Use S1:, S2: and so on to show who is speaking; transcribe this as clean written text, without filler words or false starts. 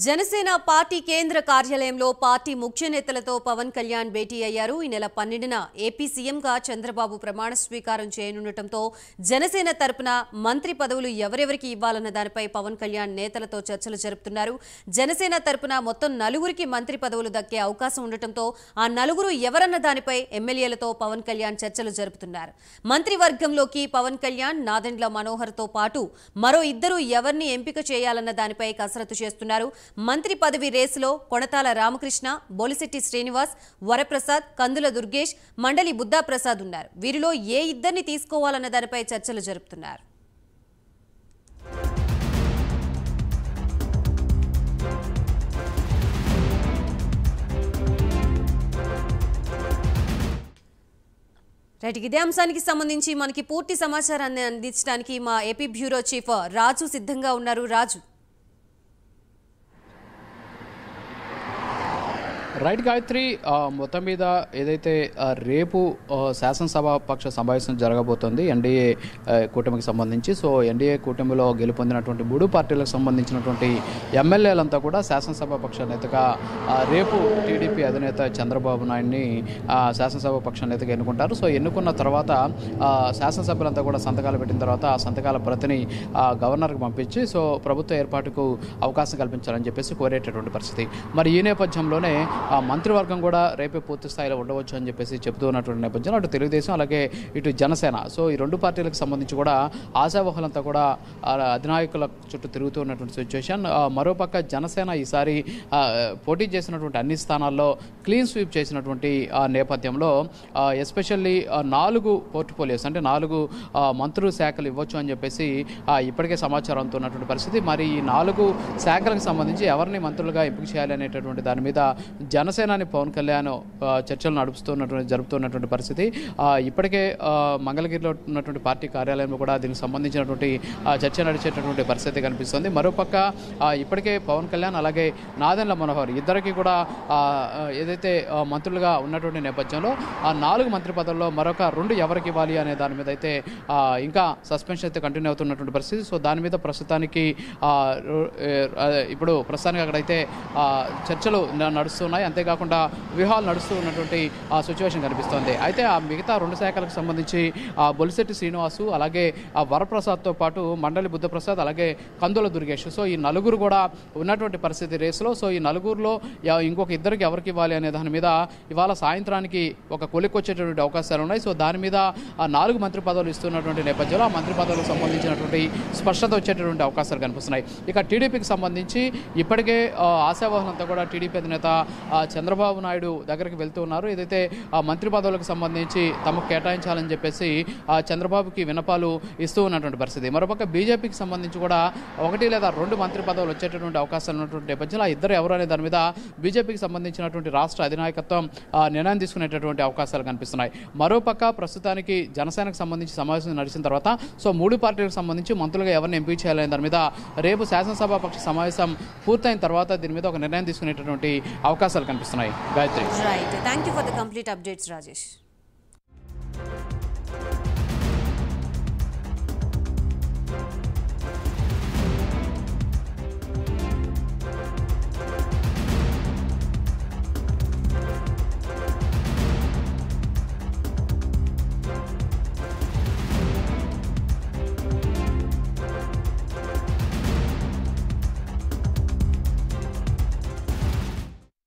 S1: Janasena party కేంద్ర కార్యాలయంలో party ముఖ్య నేతలతో పవన్ కళ్యాణ్ భేటీ అయ్యారు. ఈ నెల 12న ఏపీ సీఎంగా చంద్రబాబు ప్రమాణ స్వీకారం చేయనుండటంతో జనసేన తరపున మంత్రి పదవులు ఎవరెవరికి ఇవ్వాలన్న దానిపై పవన్ కళ్యాణ్ నేతలతో చర్చలు జరుపుతున్నారు. జనసేన తరపున మొత్తం 4గురికి మంత్రి పదవులు దక్కే అవకాశం ఉండటంతో ఆ 4గురు ఎవరన్న దానిపై ఎమ్మెల్యేలతో పవన్ కళ్యాణ్ చర్చలు జరుపుతున్నారు. మంత్రివర్గంలోకి పవన్ కళ్యాణ్, నాదెండ్ల మనోహర్తో పాటు మరో 2 ఎవరిని ఎంపిక చేయాలన్న దానిపై కసరత్తు చేస్తున్నారు. మంత్రి పదవి రేసులో కొణతాల రామకృష్ణ, బొలిశెట్టి శ్రీనివాస్, వరప్రసాద్, కందుల దుర్గేష్, మండలి బుద్ధా ప్రసాద్ ఉన్నారు. వీరిలో ఏ 2ని తీసుకోవాలన్న దానిపై చర్చలు జరుపుతున్నారు. ఇదే అంశానికి సంబంధించి మనకి పూర్తి సమాచారాన్ని అందించడానికి మా ఏపీ బ్యూరో చీఫ్ రాజు సిద్ధంగా ఉన్నారు. రాజు,
S2: రైట్ గాయత్రి, మొత్తం మీద ఏదైతే రేపు శాసనసభ పక్ష సమావేశం జరగబోతోంది ఎన్డీఏ కూటమికి సంబంధించి. సో ఎన్డీఏ కూటమిలో గెలుపొందినటువంటి 3 పార్టీలకు సంబంధించినటువంటి ఎమ్మెల్యేలంతా కూడా శాసనసభ పక్ష నేతగా రేపు టీడీపీ అధినేత చంద్రబాబు నాయుడిని శాసనసభ పక్ష నేతగా ఎన్నుకుంటారు. సో ఎన్నుకున్న తర్వాత శాసనసభ్యులంతా కూడా సంతకాలు పెట్టిన తర్వాత ఆ సంతకాల ప్రతిని గవర్నర్కి పంపించి సో ప్రభుత్వ ఏర్పాటుకు అవకాశం కల్పించాలని చెప్పేసి కోరేటటువంటి పరిస్థితి. మరి ఈ నేపథ్యంలోనే మంత్రివర్గం కూడా రేపే పూర్తి స్థాయిలో ఉండవచ్చు అని చెప్పేసి చెబుతూ ఉన్నటువంటి నేపథ్యంలో అటు తెలుగుదేశం అలాగే ఇటు జనసేన, సో ఈ 2 పార్టీలకు సంబంధించి కూడా ఆశావహులంతా కూడా అధినాయకుల చుట్టూ తిరుగుతూ ఉన్నటువంటి సిచ్యువేషన్. మరోపక్క జనసేన ఈసారి పోటీ చేసినటువంటి అన్ని స్థానాల్లో క్లీన్ స్వీప్ చేసినటువంటి నేపథ్యంలో ఎస్పెషల్లీ 4 పోర్ట్ఫోలియోస్ అంటే 4 మంత్రుల శాఖలు ఇవ్వచ్చు అని చెప్పేసి ఇప్పటికే సమాచారం అందుతున్నటువంటి పరిస్థితి. మరి ఈ 4 శాఖలకు సంబంధించి ఎవరిని మంత్రులుగా ఎంపిక చేయాలి అనేటటువంటి దాని మీద జనసేనాని పవన్ కళ్యాణ్ చర్చలు జరుపుతున్నటువంటి పరిస్థితి. ఇప్పటికే మంగళగిరిలో ఉన్నటువంటి పార్టీ కార్యాలయంలో కూడా దీనికి సంబంధించినటువంటి చర్చ నడిచేటటువంటి పరిస్థితి కనిపిస్తుంది. మరోపక్క ఇప్పటికే పవన్ కళ్యాణ్ అలాగే నాదెండ్ల మనోహర్ ఇద్దరికి కూడా ఏదైతే మంత్రులుగా ఉన్నటువంటి నేపథ్యంలో ఆ 4 మంత్రి పదవుల్లో మరొక 2 ఎవరికి ఇవ్వాలి అనే దాని మీద అయితే ఇంకా సస్పెన్షన్ అయితే కంటిన్యూ అవుతున్నటువంటి పరిస్థితి. సో దాని మీద ప్రస్తుతానికి అక్కడైతే చర్చలు నడుస్తున్నాయి. అంతేకాకుండా వ్యూహాలు నడుస్తూ ఉన్నటువంటి సిచ్యువేషన్ కనిపిస్తోంది. అయితే ఆ మిగతా 2 శాఖలకు సంబంధించి బొలిశెట్టి శ్రీనివాసు అలాగే వరప్రసాద్తో పాటు మండలి బుద్ధప్రసాద్ అలాగే కందుల దుర్గేష్, సో ఈ 4గురు కూడా ఉన్నటువంటి పరిస్థితి రేసులో. సో ఈ 4గురులో ఇంకొక 2కి ఎవరికి ఇవ్వాలి అనే దాని మీద ఇవాళ సాయంత్రానికి ఒక కొలిక్కొచ్చేటటువంటి అవకాశాలు ఉన్నాయి. సో దాని మీద 4 మంత్రి పదవులు ఇస్తున్నటువంటి నేపథ్యంలో ఆ మంత్రి పదవులకు సంబంధించినటువంటి స్పష్టత వచ్చేటటువంటి అవకాశాలు కనిపిస్తున్నాయి. ఇక టీడీపీకి సంబంధించి ఇప్పటికే ఆశావాహులంతా కూడా టీడీపీ అధినేత చంద్రబాబు నాయుడు దగ్గరికి వెళ్తూ ఉన్నారు. ఏదైతే మంత్రి పదవులకు సంబంధించి తమకు కేటాయించాలని చెప్పేసి చంద్రబాబుకి వినపాలు ఇస్తూ ఉన్నటువంటి పరిస్థితి. మరోపక్క బీజేపీకి సంబంధించి కూడా 1 లేదా 2 మంత్రి పదవులు వచ్చేటటువంటి అవకాశాలు ఉన్నటువంటి నేపథ్యంలో ఆ 2 ఎవరు అనే దాని మీద బీజేపీకి సంబంధించినటువంటి రాష్ట్ర అధినాయకత్వం నిర్ణయం తీసుకునేటటువంటి అవకాశాలు కనిపిస్తున్నాయి. మరోపక్క ప్రస్తుతానికి జనసేనకు సంబంధించి సమావేశం నడిచిన తర్వాత సో 3 పార్టీలకు సంబంధించి మంత్రులుగా ఎవరిని ఎంపిక చేయాలనే దాని మీద రేపు శాసనసభ పక్ష సమావేశం పూర్తయిన తర్వాత దీని మీద ఒక నిర్ణయం తీసుకునేటటువంటి అవకాశాలు కనిపిస్తున్నాయి. Gayatri,
S1: thank you for the complete updates Rajesh.